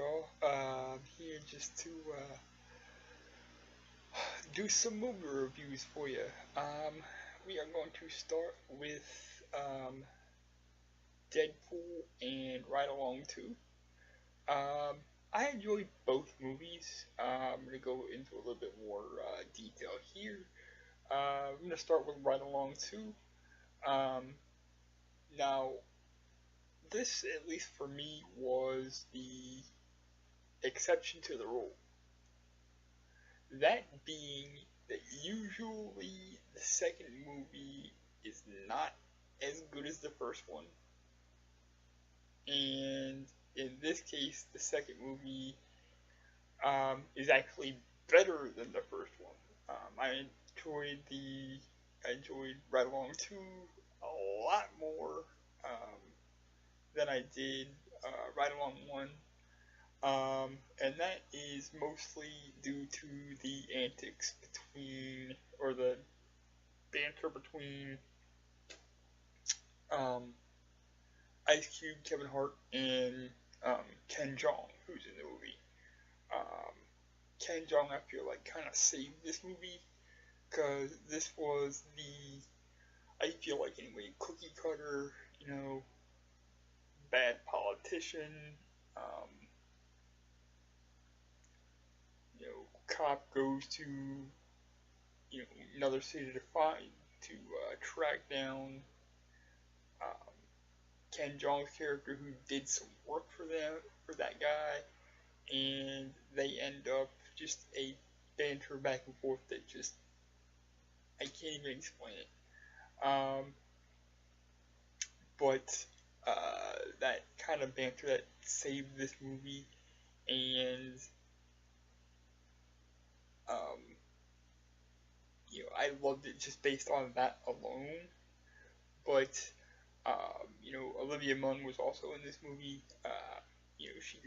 y'all? Here just to do some movie reviews for you. We are going to start with um, Deadpool and Ride Along 2. Um, I enjoyed both movies. I'm going to go into a little bit more detail here. I'm going to start with Ride Along 2. Um, Now, this, at least for me, was the exception to the rule. That being that usually the second movie is not as good as the first one, and in this case, the second movie is actually better than the first one. I enjoyed Ride Along 2 a lot more than I did Ride Along 1. And that is mostly due to the antics between, or the banter between um, Ice Cube, Kevin Hart, and Ken Jeong, who's in the movie. Um, Ken Jeong, I feel like, kind of saved this movie, because this was I feel like anyway, cookie cutter, bad politician, um, cop goes to another city to track down um, Ken Jeong's character who did some work for that guy, and they end up just a banter back and forth that just I can't even explain it. But that kind of banter that saved this movie, and um, I loved it just based on that alone. But Olivia Munn was also in this movie. She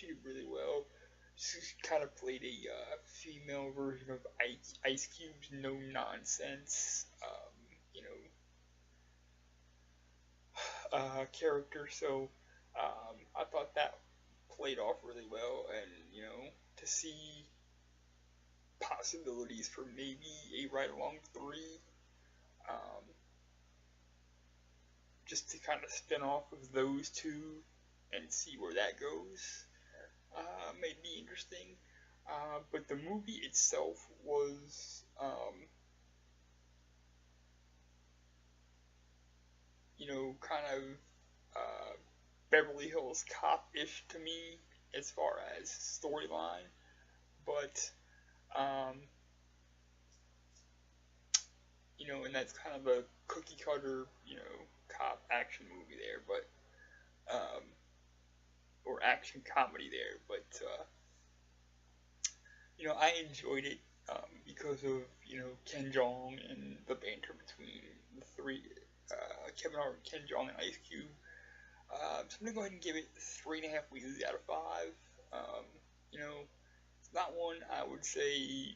did really well. She kind of played a female version of Ice Cube's no nonsense, character. So I thought that played off really well, and to see possibilities for maybe a Ride Along 3. Um, just to kind of spin off of those two and see where that goes. May be interesting. But the movie itself was, kind of Beverly Hills Cop-ish to me as far as storyline. But, and that's kind of a cookie cutter, cop action movie there, but, or action comedy there, but, I enjoyed it because of, Ken Jeong and the banter between the three, Kevin Hart, Ken Jeong, and Ice Cube. So I'm going to go ahead and give it 3.5 wheelies out of 5. It's not one I would say,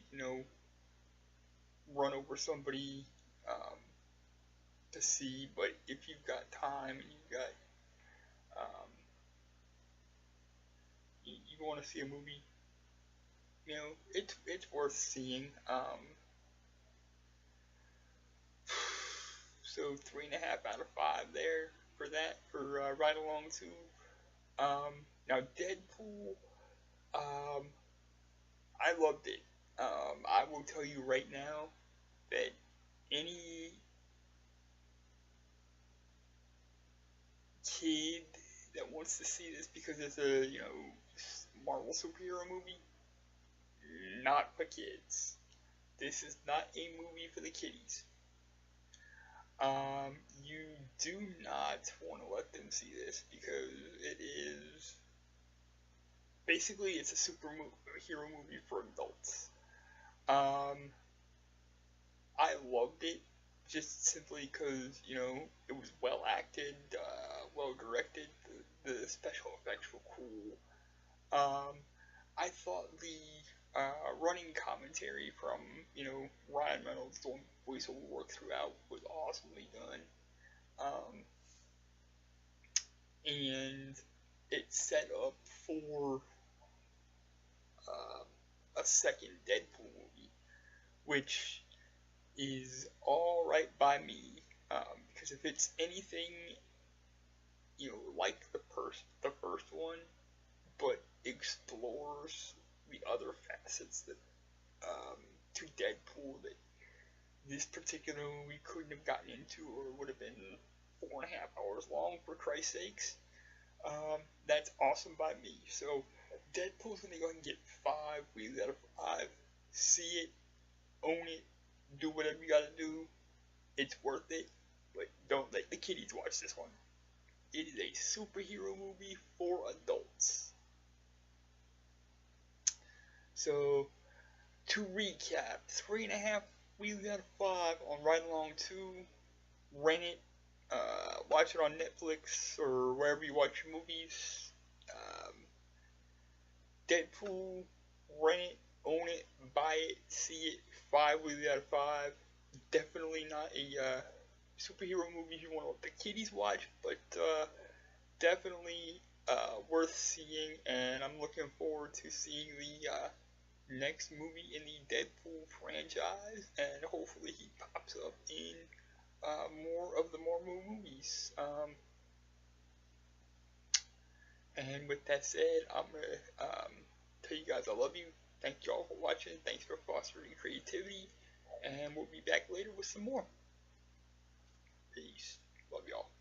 run over somebody to see, but if you've got time and you've got, you want to see a movie, it's worth seeing. So 3.5 out of 5 there for that, for Ride Along 2. Now Deadpool, I loved it. I will tell you right now that any kid that wants to see this because it's a Marvel superhero movie, not for kids. This is not a movie for the kiddies. You do not want to let them see this because it is basically it's a superhero movie for adults. I loved it just simply because it was well acted, well directed. The special effects were cool. I thought the running commentary from Ryan Reynolds doing voiceover work throughout was awesomely done. And it set up for a second Deadpool movie, which is alright by me, because if it's anything, like the first one, but explores the other facets that to Deadpool that this particular movie couldn't have gotten into, or would have been 4.5 hours long, for Christ's sakes. That's awesome by me. So Deadpool's gonna go ahead and get 5 out of 5. See it, own it, do whatever you gotta do. It's worth it, but don't let the kiddies watch this one. It is a superhero movie for adults. So, to recap, 3.5 wheels out of 5 on Ride Along 2. Rent it, watch it on Netflix or wherever you watch your movies. Deadpool, rent it, own it, buy it, see it. 5 wheels out of 5. Definitely not a superhero movie you want to let the kiddies watch, but definitely worth seeing, and I'm looking forward to seeing the next movie in the Deadpool franchise, and hopefully he pops up in more of the Marvel movies. And with that said, I'm gonna tell you guys I love you. Thank y'all for watching. Thanks for fostering creativity, and we'll be back later with some more. Peace. Love y'all.